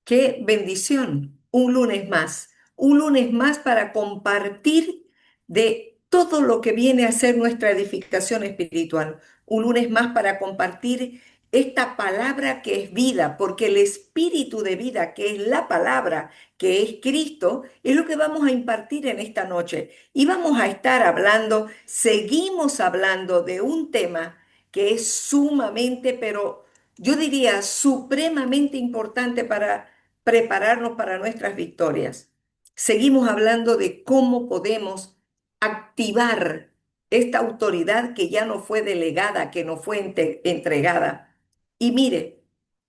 Qué bendición. Un lunes más para compartir de todo lo que viene a ser nuestra edificación espiritual. Un lunes más para compartir esta palabra que es vida, porque el espíritu de vida, que es la palabra, que es Cristo, es lo que vamos a impartir en esta noche. Y vamos a estar hablando, seguimos hablando de un tema que es sumamente, pero yo diría supremamente importante para prepararnos para nuestras victorias. Seguimos hablando de cómo podemos activar esta autoridad que ya no fue delegada, que no fue entregada. Y mire,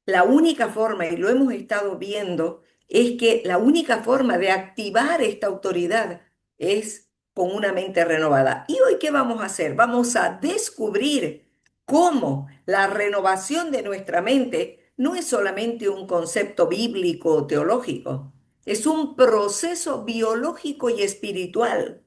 la única forma, y lo hemos estado viendo, es que la única forma de activar esta autoridad es con una mente renovada. ¿Y hoy qué vamos a hacer? Vamos a descubrir cómo la renovación de nuestra mente no es solamente un concepto bíblico o teológico, es un proceso biológico y espiritual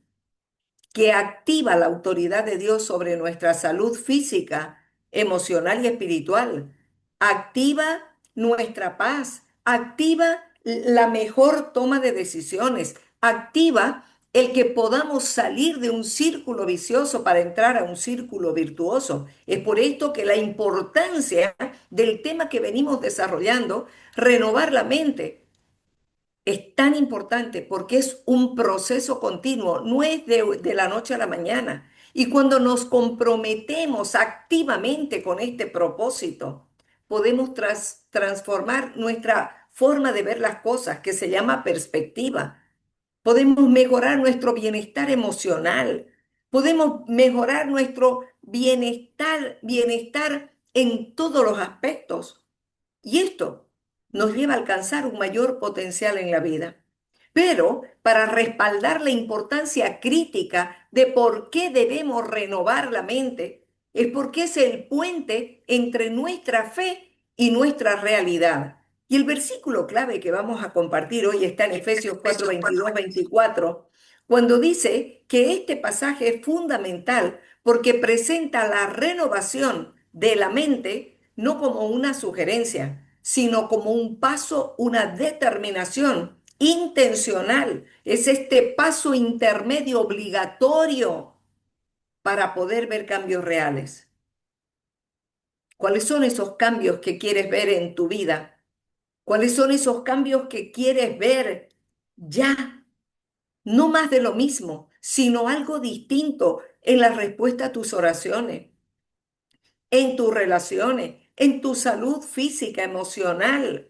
que activa la autoridad de Dios sobre nuestra salud física, emocional y espiritual. Activa nuestra paz, activa la mejor toma de decisiones, activa el que podamos salir de un círculo vicioso para entrar a un círculo virtuoso. Es por esto que la importancia del tema que venimos desarrollando, renovar la mente, es tan importante porque es un proceso continuo, no es de la noche a la mañana. Y cuando nos comprometemos activamente con este propósito, podemos transformar nuestra forma de ver las cosas, que se llama perspectiva. Podemos mejorar nuestro bienestar emocional. Podemos mejorar nuestro bienestar en todos los aspectos. Y esto nos lleva a alcanzar un mayor potencial en la vida. Pero para respaldar la importancia crítica de por qué debemos renovar la mente, es porque es el puente entre nuestra fe y nuestra realidad. Y el versículo clave que vamos a compartir hoy está en Efesios 4, 22, 24, cuando dice que este pasaje es fundamental porque presenta la renovación de la mente no como una sugerencia, sino como un paso, una determinación intencional. Es este paso intermedio obligatorio para poder ver cambios reales. ¿Cuáles son esos cambios que quieres ver en tu vida? ¿Cuáles son esos cambios que quieres ver ya? No más de lo mismo, sino algo distinto en la respuesta a tus oraciones, en tus relaciones, en tu salud física, emocional,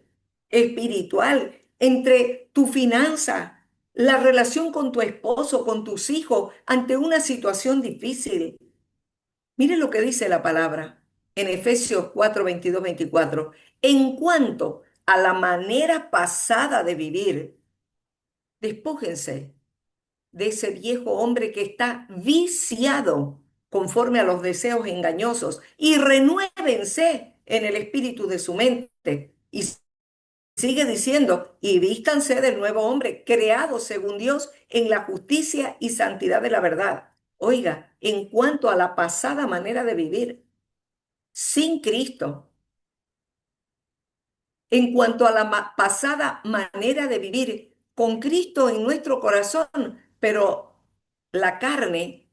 espiritual, entre tu finanza, la relación con tu esposo, con tus hijos, ante una situación difícil. Mire lo que dice la palabra en Efesios 4, 22, 24. En cuanto a la manera pasada de vivir, despójense de ese viejo hombre que está viciado conforme a los deseos engañosos y renuévense en el espíritu de su mente. Y sigue diciendo, y vístanse del nuevo hombre, creado según Dios en la justicia y santidad de la verdad. Oiga, en cuanto a la pasada manera de vivir, sin Cristo, en cuanto a la pasada manera de vivir, con Cristo en nuestro corazón, pero la carne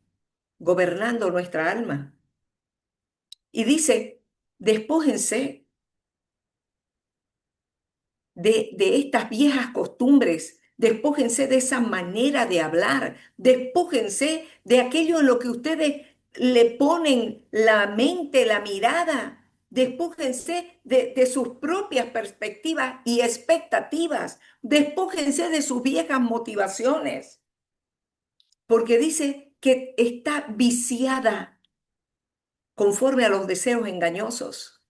gobernando nuestra alma. Y dice, despójense de estas viejas costumbres, despójense de esa manera de hablar, despójense de aquello en lo que ustedes le ponen la mente, la mirada, despójense de sus propias perspectivas y expectativas, despójense de sus viejas motivaciones, porque dice que está viciada conforme a los deseos engañosos.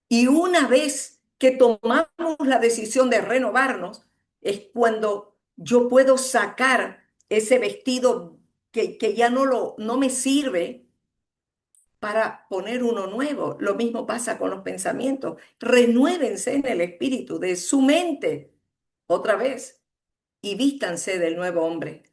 Y una vez que tomamos la decisión de renovarnos, es cuando yo puedo sacar ese vestido que ya no me sirve para poner uno nuevo. Lo mismo pasa con los pensamientos. Renuévense en el espíritu de su mente otra vez y vístanse del nuevo hombre,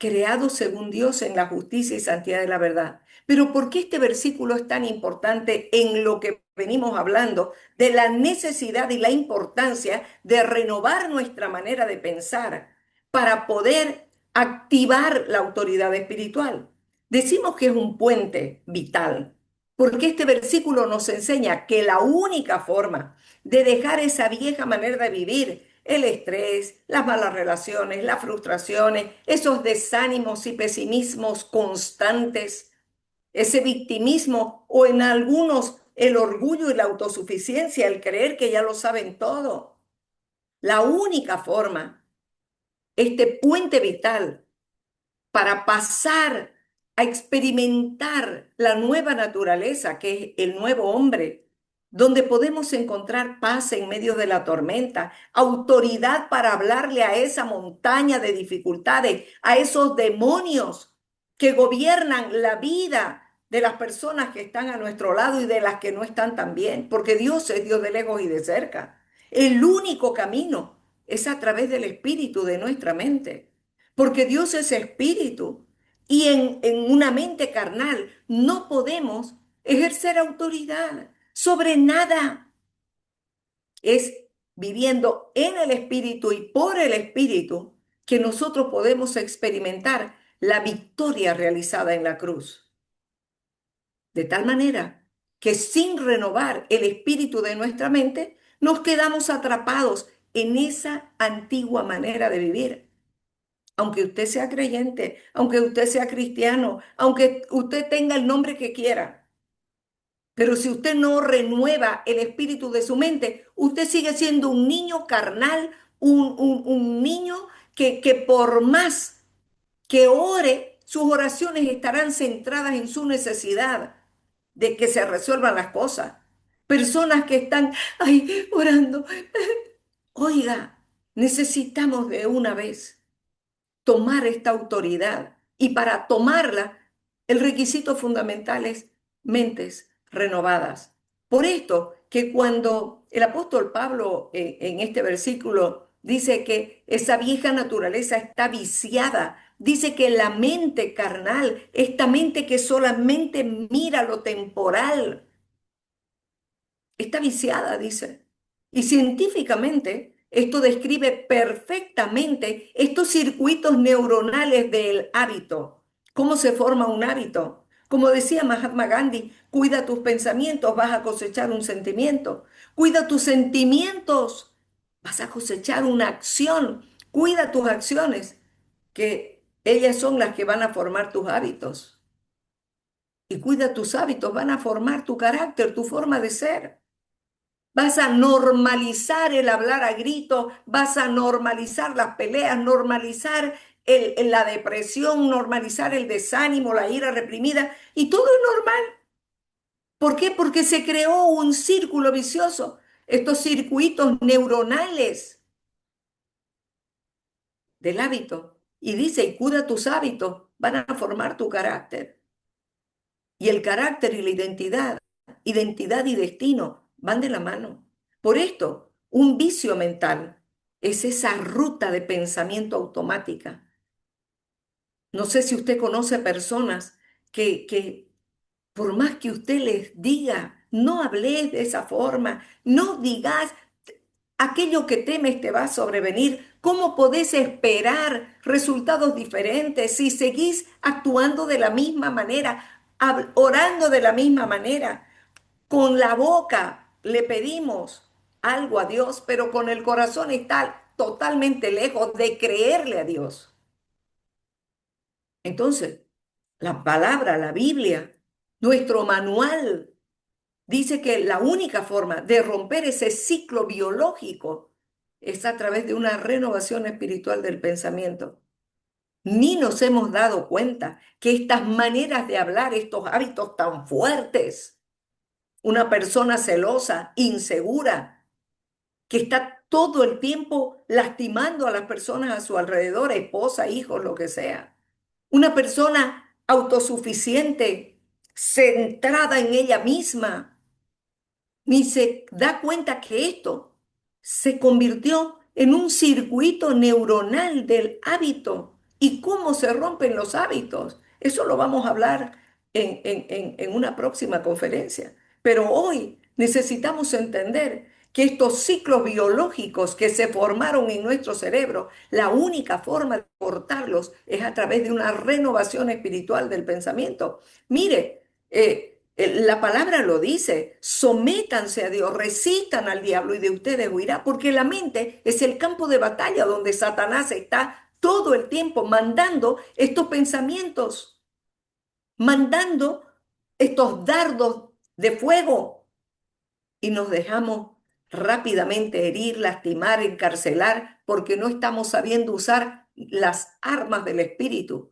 creados según Dios en la justicia y santidad de la verdad. Pero ¿por qué este versículo es tan importante en lo que venimos hablando de la necesidad y la importancia de renovar nuestra manera de pensar para poder activar la autoridad espiritual? Decimos que es un puente vital, porque este versículo nos enseña que la única forma de dejar esa vieja manera de vivir, el estrés, las malas relaciones, las frustraciones, esos desánimos y pesimismos constantes, ese victimismo o en algunos el orgullo y la autosuficiencia, el creer que ya lo saben todo. La única forma, este puente vital para pasar a experimentar la nueva naturaleza, que es el nuevo hombre, donde podemos encontrar paz en medio de la tormenta, autoridad para hablarle a esa montaña de dificultades, a esos demonios que gobiernan la vida de las personas que están a nuestro lado y de las que no están tan bien, porque Dios es Dios de lejos y de cerca. El único camino es a través del espíritu de nuestra mente, porque Dios es espíritu y en una mente carnal no podemos ejercer autoridad sobre nada. Es viviendo en el espíritu y por el espíritu que nosotros podemos experimentar la victoria realizada en la cruz. De tal manera que sin renovar el espíritu de nuestra mente, nos quedamos atrapados en esa antigua manera de vivir. Aunque usted sea creyente, aunque usted sea cristiano, aunque usted tenga el nombre que quiera, pero si usted no renueva el espíritu de su mente, usted sigue siendo un niño carnal, un niño que por más que ore, sus oraciones estarán centradas en su necesidad de que se resuelvan las cosas. Personas que están, ay, orando. Oiga, necesitamos de una vez tomar esta autoridad. Y para tomarla, el requisito fundamental es mentes renovadas. Por esto que cuando el apóstol Pablo en este versículo dice que esa vieja naturaleza está viciada, dice que la mente carnal, esta mente que solamente mira lo temporal, está viciada, dice. Y científicamente, esto describe perfectamente estos circuitos neuronales del hábito. ¿Cómo se forma un hábito? Como decía Mahatma Gandhi, cuida tus pensamientos, vas a cosechar un sentimiento. Cuida tus sentimientos, vas a cosechar una acción. Cuida tus acciones, que ellas son las que van a formar tus hábitos. Y cuida tus hábitos, van a formar tu carácter, tu forma de ser. Vas a normalizar el hablar a gritos, vas a normalizar las peleas, normalizar la depresión, normalizar el desánimo, la ira reprimida, y todo es normal. ¿Por qué? Porque se creó un círculo vicioso, estos circuitos neuronales del hábito. Y dice, y cuida tus hábitos, van a formar tu carácter. Y el carácter y la identidad y destino van de la mano. Por esto, un vicio mental es esa ruta de pensamiento automática. No sé si usted conoce personas que por más que usted les diga, no hables de esa forma, no digas aquello que temes te va a sobrevenir. ¿Cómo podés esperar resultados diferentes si seguís actuando de la misma manera, orando de la misma manera? Con la boca le pedimos algo a Dios, pero con el corazón está totalmente lejos de creerle a Dios. Entonces, la palabra, la Biblia, nuestro manual, dice que la única forma de romper ese ciclo biológico es a través de una renovación espiritual del pensamiento. Ni nos hemos dado cuenta que estas maneras de hablar, estos hábitos tan fuertes, una persona celosa, insegura, que está todo el tiempo lastimando a las personas a su alrededor, esposa, hijos, lo que sea. Una persona autosuficiente, centrada en ella misma, ni se da cuenta que esto se convirtió en un circuito neuronal del hábito y cómo se rompen los hábitos. Eso lo vamos a hablar en una próxima conferencia. Pero hoy necesitamos entender que estos ciclos biológicos que se formaron en nuestro cerebro, la única forma de cortarlos es a través de una renovación espiritual del pensamiento. Mire, la palabra lo dice, sométanse a Dios, resistan al diablo y de ustedes huirá, porque la mente es el campo de batalla donde Satanás está todo el tiempo mandando estos pensamientos, mandando estos dardos de fuego y nos dejamos rápidamente herir, lastimar, encarcelar, porque no estamos sabiendo usar las armas del espíritu,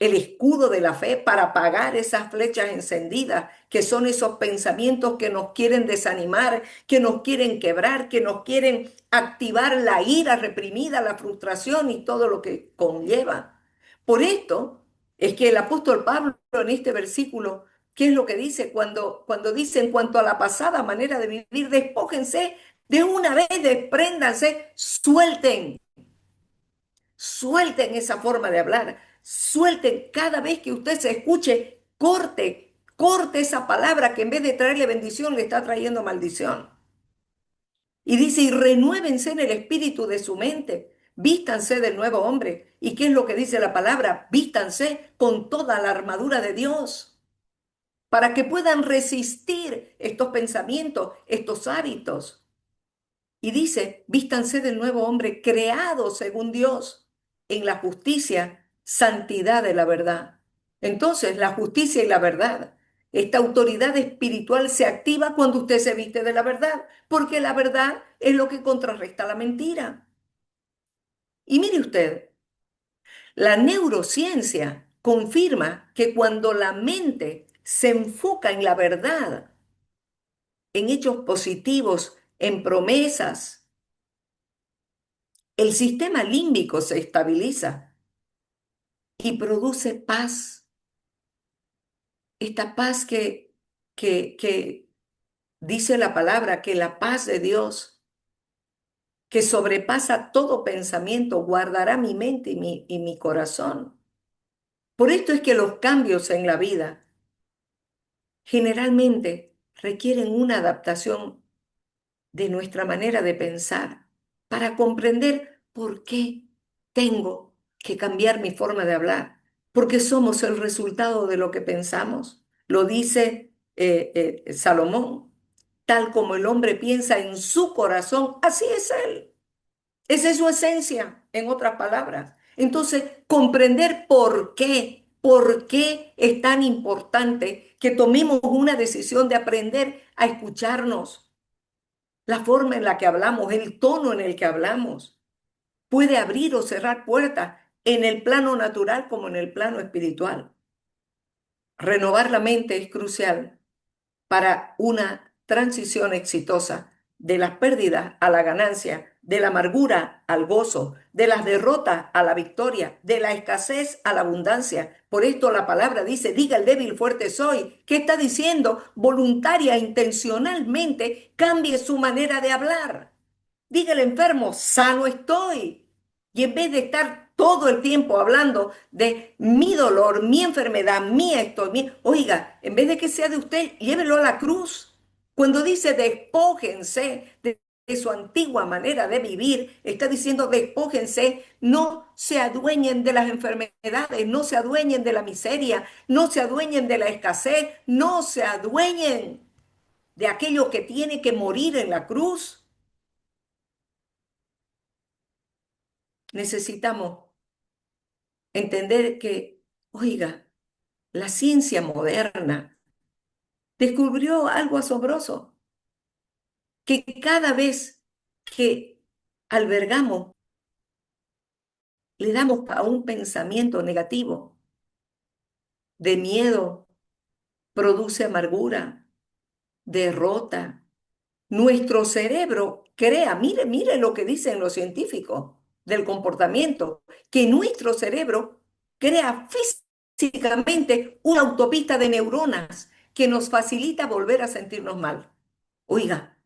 el escudo de la fe para apagar esas flechas encendidas, que son esos pensamientos que nos quieren desanimar, que nos quieren quebrar, que nos quieren activar la ira reprimida, la frustración y todo lo que conlleva. Por esto es que el apóstol Pablo en este versículo, ¿qué es lo que dice? Cuando dice en cuanto a la pasada manera de vivir, despójense de una vez, despréndanse, suelten esa forma de hablar, suelten cada vez que usted se escuche, corte esa palabra que en vez de traerle bendición le está trayendo maldición. Y dice, y renuévense en el espíritu de su mente, vístanse del nuevo hombre. ¿Y qué es lo que dice la palabra? Vístanse con toda la armadura de Dios para que puedan resistir estos pensamientos, estos hábitos. Y dice, vístanse del nuevo hombre creado según Dios en la justicia, santidad de la verdad. Entonces, la justicia y la verdad, esta autoridad espiritual se activa cuando usted se viste de la verdad, porque la verdad es lo que contrarresta la mentira. Y mire usted, la neurociencia confirma que cuando la mente se enfoca en la verdad, en hechos positivos, en promesas, el sistema límbico se estabiliza y produce paz. Esta paz que dice la palabra, que la paz de Dios, que sobrepasa todo pensamiento, guardará mi mente y mi corazón. Por esto es que los cambios en la vida generalmente requieren una adaptación de nuestra manera de pensar para comprender por qué tengo que cambiar mi forma de hablar, porque somos el resultado de lo que pensamos. Lo dice Salomón, tal como el hombre piensa en su corazón, así es él. Esa es su esencia, en otras palabras. Entonces, comprender por qué es tan importante que tomemos una decisión de aprender a escucharnos, la forma en la que hablamos, el tono en el que hablamos, puede abrir o cerrar puertas en el plano natural como en el plano espiritual. Renovar la mente es crucial para una transición exitosa de las pérdidas a la ganancia, de la amargura al gozo, de las derrotas a la victoria, de la escasez a la abundancia. Por esto la palabra dice, diga el débil, fuerte soy. ¿Qué está diciendo? Voluntaria, intencionalmente, cambie su manera de hablar. Diga el enfermo, sano estoy. Y en vez de estar todo el tiempo hablando de mi dolor, mi enfermedad, mi esto, oiga, en vez de que sea de usted, llévelo a la cruz. Cuando dice despójense de su antigua manera de vivir, está diciendo despójense, no se adueñen de las enfermedades, no se adueñen de la miseria, no se adueñen de la escasez, no se adueñen de aquello que tiene que morir en la cruz. Necesitamos entender que, oiga, la ciencia moderna descubrió algo asombroso, que cada vez que albergamos, le damos a un pensamiento negativo de miedo, produce amargura, derrota. Nuestro cerebro crea, mire lo que dicen los científicos del comportamiento, que nuestro cerebro crea físicamente una autopista de neuronas que nos facilita volver a sentirnos mal. Oiga,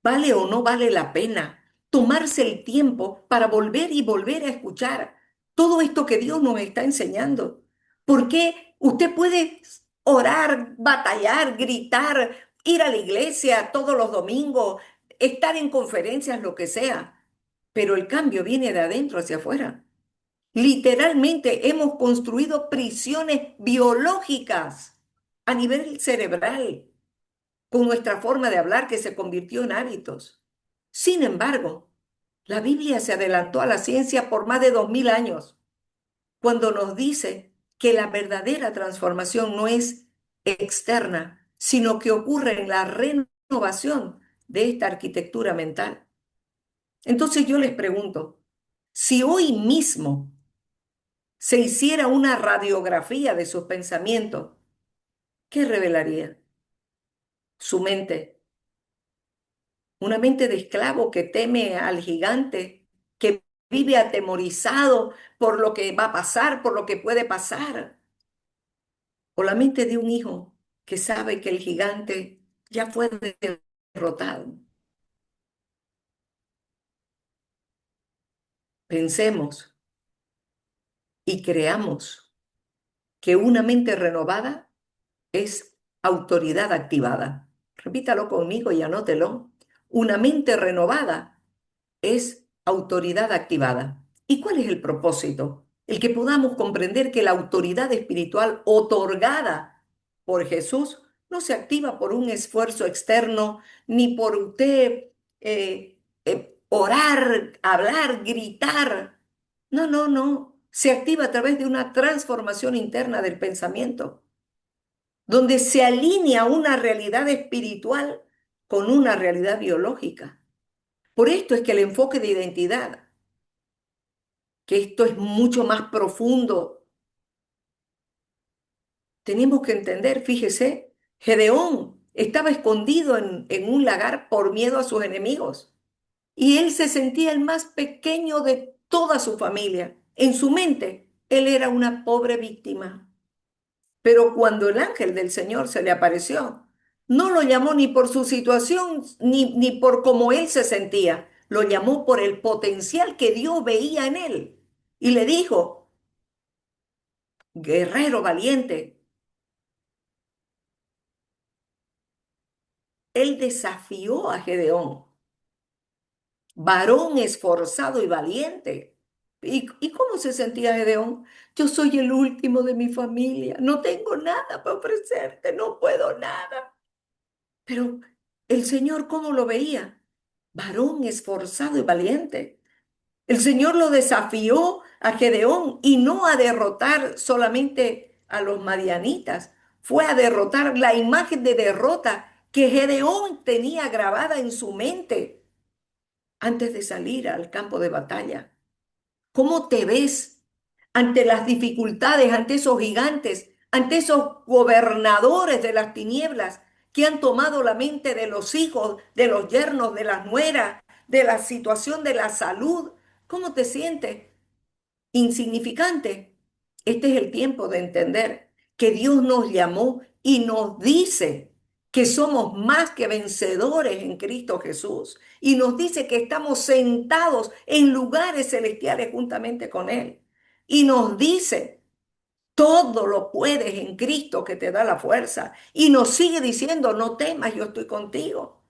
¿vale o no vale la pena tomarse el tiempo para volver y volver a escuchar todo esto que Dios nos está enseñando. Porque usted puede orar, batallar, gritar, ir a la iglesia todos los domingos, estar en conferencias, lo que sea, pero el cambio viene de adentro hacia afuera. Literalmente hemos construido prisiones biológicas a nivel cerebral con nuestra forma de hablar que se convirtió en hábitos. Sin embargo, la Biblia se adelantó a la ciencia por más de 2000 años cuando nos dice que la verdadera transformación no es externa, sino que ocurre en la renovación de esta arquitectura mental. Entonces yo les pregunto, si hoy mismo se hiciera una radiografía de sus pensamientos, ¿qué revelaría? Su mente, una mente de esclavo que teme al gigante, que vive atemorizado por lo que va a pasar, por lo que puede pasar, o la mente de un hijo que sabe que el gigante ya fue derrotado. Pensemos y creamos que una mente renovada es autoridad activada. Repítalo conmigo y anótelo. Una mente renovada es autoridad activada. ¿Y cuál es el propósito? El que podamos comprender que la autoridad espiritual otorgada por Jesús no se activa por un esfuerzo externo, ni por usted orar, hablar, gritar. No, no, no. Se activa a través de una transformación interna del pensamiento, donde se alinea una realidad espiritual con una realidad biológica. Por esto es que el enfoque de identidad, que esto es mucho más profundo, tenemos que entender, fíjese, Gedeón estaba escondido en un lagar por miedo a sus enemigos y él se sentía el más pequeño de toda su familia. En su mente, él era una pobre víctima. Pero cuando el ángel del Señor se le apareció, no lo llamó ni por su situación ni por cómo él se sentía, lo llamó por el potencial que Dios veía en él. Y le dijo, guerrero valiente, él desafió a Gedeón, varón esforzado y valiente. ¿Y cómo se sentía Gedeón? Yo soy el último de mi familia, no tengo nada para ofrecerte, no puedo nada. Pero el Señor, ¿cómo lo veía? Varón esforzado y valiente. El Señor lo desafió a Gedeón y no a derrotar solamente a los madianitas, fue a derrotar la imagen de derrota que Gedeón tenía grabada en su mente antes de salir al campo de batalla. ¿Cómo te ves ante las dificultades, ante esos gigantes, ante esos gobernadores de las tinieblas que han tomado la mente de los hijos, de los yernos, de las nueras, de la situación de la salud? ¿Cómo te sientes? Insignificante. Este es el tiempo de entender que Dios nos llamó y nos dice que somos más que vencedores en Cristo Jesús. Y nos dice que estamos sentados en lugares celestiales juntamente con Él. Y nos dice, todo lo puedes en Cristo que te da la fuerza. Y nos sigue diciendo, no temas, yo estoy contigo.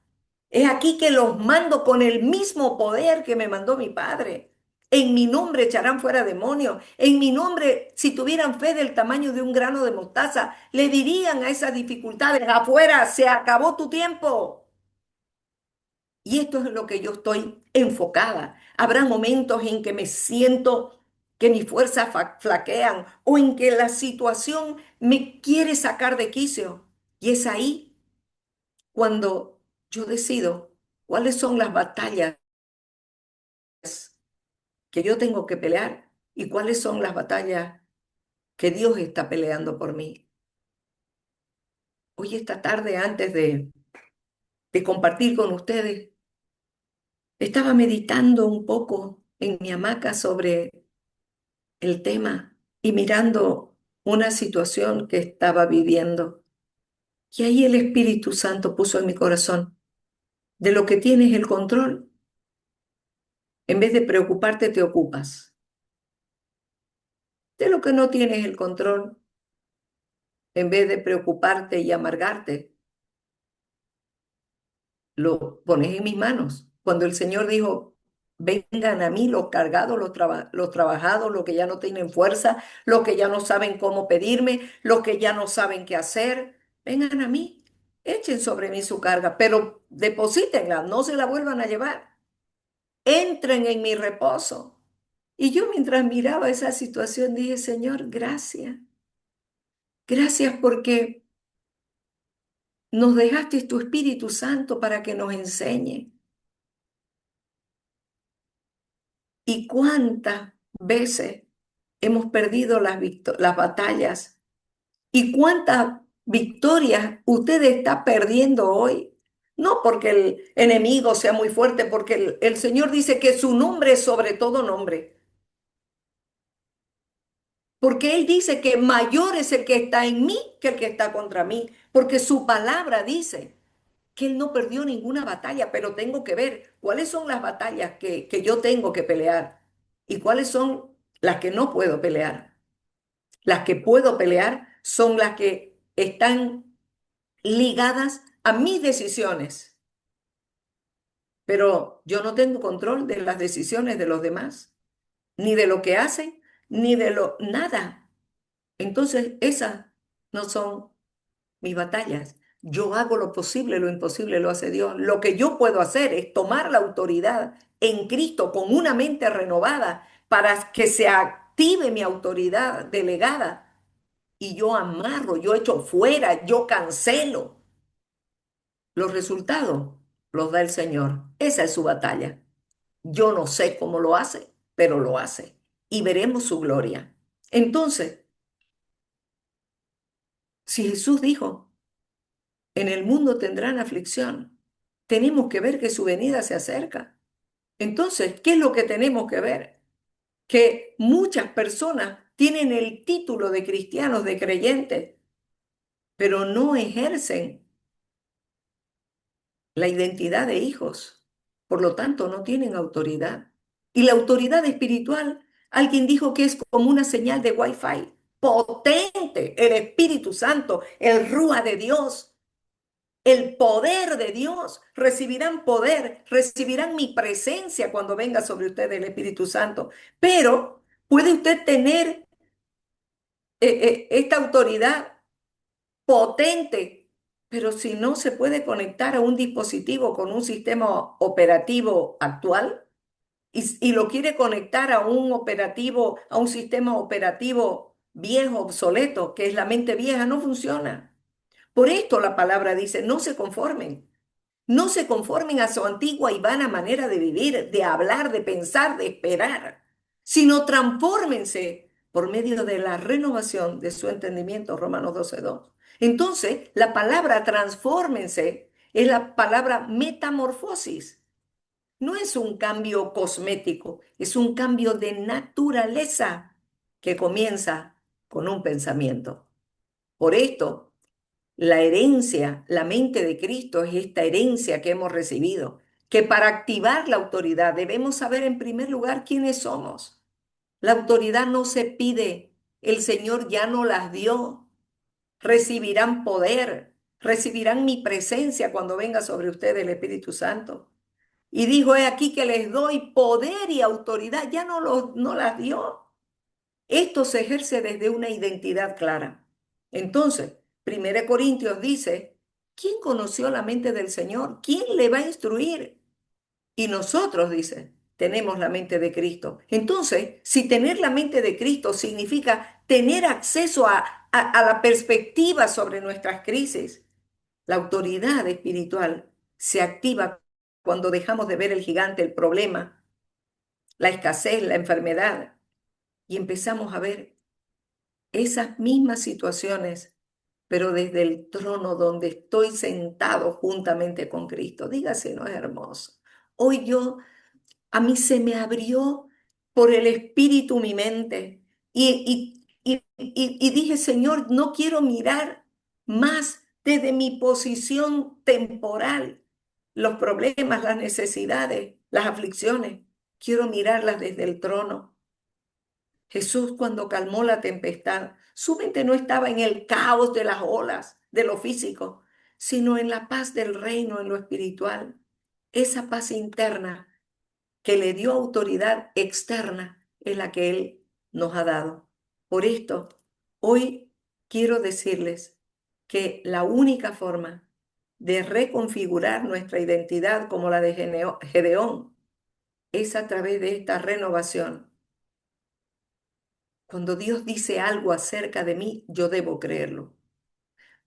Es aquí que los mando con el mismo poder que me mandó mi Padre. En mi nombre echarán fuera demonios. En mi nombre, si tuvieran fe del tamaño de un grano de mostaza, le dirían a esas dificultades, afuera, se acabó tu tiempo. Y esto es lo que yo estoy enfocada. Habrá momentos en que me siento que mis fuerzas flaquean o en que la situación me quiere sacar de quicio. Y es ahí cuando yo decido cuáles son las batallas que yo tengo que pelear y cuáles son las batallas que Dios está peleando por mí. Hoy esta tarde, antes de compartir con ustedes, estaba meditando un poco en mi hamaca sobre el tema y mirando una situación que estaba viviendo. Y ahí el Espíritu Santo puso en mi corazón, de lo que tienes el control, en vez de preocuparte, te ocupas. De lo que no tienes el control, en vez de preocuparte y amargarte, lo pones en mis manos. Cuando el Señor dijo, vengan a mí los cargados, los trabajados, los que ya no tienen fuerza, los que ya no saben cómo pedirme, los que ya no saben qué hacer, vengan a mí, echen sobre mí su carga, pero deposítenla, no se la vuelvan a llevar, entren en mi reposo. Y yo mientras miraba esa situación dije, Señor, gracias, gracias porque nos dejaste tu Espíritu Santo para que nos enseñe. ¿Y cuántas veces hemos perdido las batallas? ¿Y cuántas victorias usted está perdiendo hoy? No porque el enemigo sea muy fuerte, porque el Señor dice que su nombre es sobre todo nombre. Porque Él dice que mayor es el que está en mí que el que está contra mí. Porque su palabra dice que Él no perdió ninguna batalla, pero tengo que ver cuáles son las batallas que yo tengo que pelear y cuáles son las que no puedo pelear. Las que puedo pelear son las que están ligadas a mis decisiones, pero yo no tengo control de las decisiones de los demás, ni de lo que hacen, ni de lo nada. Entonces, esas no son mis batallas. Yo hago lo posible, lo imposible lo hace Dios. Lo que yo puedo hacer es tomar la autoridad en Cristo con una mente renovada para que se active mi autoridad delegada. Y yo amarro, yo echo fuera, yo cancelo. Los resultados los da el Señor. Esa es su batalla. Yo no sé cómo lo hace, pero lo hace. Y veremos su gloria. Entonces, si Jesús dijo, en el mundo tendrán aflicción, tenemos que ver que su venida se acerca. Entonces, ¿qué es lo que tenemos que ver? Que muchas personas tienen el título de cristianos, de creyentes, pero no ejercen la identidad de hijos. Por lo tanto, no tienen autoridad. Y la autoridad espiritual, alguien dijo que es como una señal de Wi-Fi, potente, el Espíritu Santo, el Rúa de Dios, el poder de Dios. Recibirán poder, recibirán mi presencia cuando venga sobre ustedes el Espíritu Santo. Pero puede usted tener esta autoridad potente, pero si no se puede conectar a un dispositivo con un sistema operativo actual y lo quiere conectar a un operativo, a un sistema operativo viejo, obsoleto, que es la mente vieja, no funciona. Por esto la palabra dice, no se conformen. No se conformen a su antigua y vana manera de vivir, de hablar, de pensar, de esperar, sino transfórmense por medio de la renovación de su entendimiento, Romanos 12:2. Entonces, la palabra transfórmense es la palabra metamorfosis. No es un cambio cosmético, es un cambio de naturaleza que comienza con un pensamiento. Por esto, la herencia, la mente de Cristo es esta herencia que hemos recibido, que para activar la autoridad debemos saber en primer lugar quiénes somos. La autoridad no se pide, el Señor ya no las dio. Recibirán poder, recibirán mi presencia cuando venga sobre ustedes el Espíritu Santo. Y dijo, he aquí que les doy poder y autoridad, ya no las dio. Esto se ejerce desde una identidad clara. Entonces, 1 Corintios dice, ¿quién conoció la mente del Señor? ¿Quién le va a instruir? Y nosotros, dice, tenemos la mente de Cristo. Entonces, si tener la mente de Cristo significa tener acceso a la perspectiva sobre nuestras crisis, la autoridad espiritual se activa cuando dejamos de ver el gigante, el problema, la escasez, la enfermedad, y empezamos a ver esas mismas situaciones, pero desde el trono donde estoy sentado juntamente con Cristo. Dígase, ¿no es hermoso? Hoy a mí se me abrió por el Espíritu mi mente y dije, Señor, no quiero mirar más desde mi posición temporal, los problemas, las necesidades, las aflicciones. Quiero mirarlas desde el trono. Jesús cuando calmó la tempestad, su mente no estaba en el caos de las olas, de lo físico, sino en la paz del reino, en lo espiritual. Esa paz interna que le dio autoridad externa es la que Él nos ha dado. Por esto, hoy quiero decirles que la única forma de reconfigurar nuestra identidad como la de Gedeón es a través de esta renovación. Cuando Dios dice algo acerca de mí, yo debo creerlo.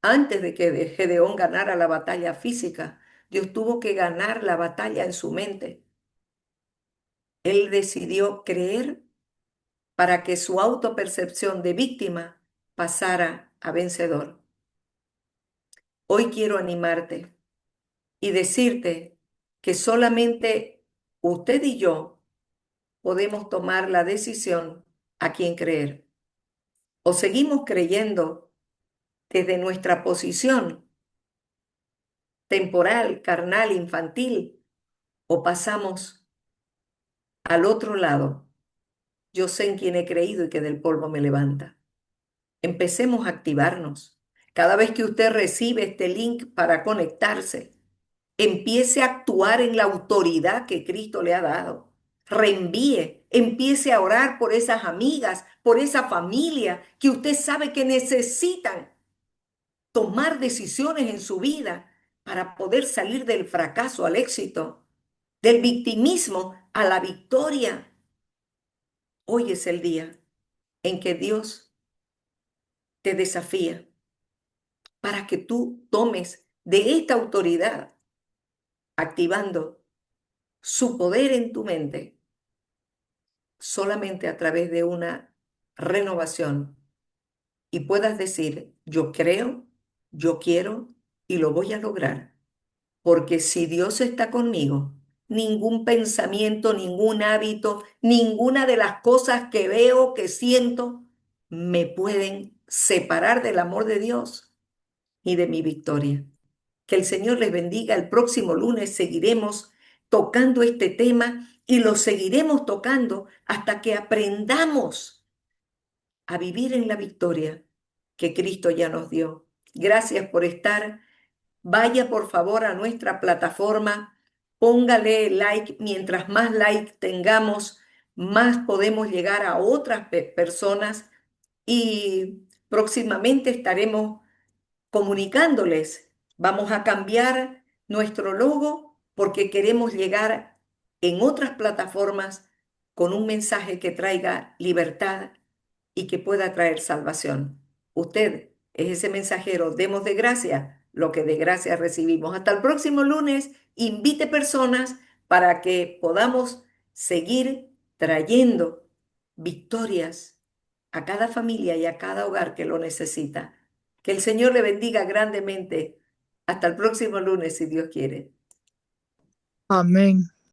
Antes de que Gedeón ganara la batalla física, Dios tuvo que ganar la batalla en su mente. Él decidió creer para que su autopercepción de víctima pasara a vencedor. Hoy quiero animarte y decirte que solamente usted y yo podemos tomar la decisión a quién creer. O seguimos creyendo desde nuestra posición temporal, carnal, infantil, o pasamos al otro lado. Yo sé en quién he creído y que del polvo me levanta. Empecemos a activarnos. Cada vez que usted recibe este link para conectarse, empiece a actuar en la autoridad que Cristo le ha dado. Reenvíe, empiece a orar por esas amigas, por esa familia que usted sabe que necesitan tomar decisiones en su vida para poder salir del fracaso al éxito, del victimismo a la victoria. Hoy es el día en que Dios te desafía para que tú tomes de esta autoridad, activando su poder en tu mente, solamente a través de una renovación y puedas decir, yo creo, yo quiero y lo voy a lograr. Porque si Dios está conmigo, ningún pensamiento, ningún hábito, ninguna de las cosas que veo, que siento, me pueden separar del amor de Dios y de mi victoria. Que el Señor les bendiga. El próximo lunes seguiremos tocando este tema y lo seguiremos tocando hasta que aprendamos a vivir en la victoria que Cristo ya nos dio. Gracias por estar. Vaya por favor a nuestra plataforma, póngale like. Mientras más like tengamos, más podemos llegar a otras personas y próximamente estaremos comunicándoles. Vamos a cambiar nuestro logo porque queremos llegar en otras plataformas con un mensaje que traiga libertad y que pueda traer salvación. Usted es ese mensajero. Demos de gracia lo que de gracia recibimos. Hasta el próximo lunes. Invite personas para que podamos seguir trayendo victorias a cada familia y a cada hogar que lo necesita. Que el Señor le bendiga grandemente. Hasta el próximo lunes, si Dios quiere. Amén.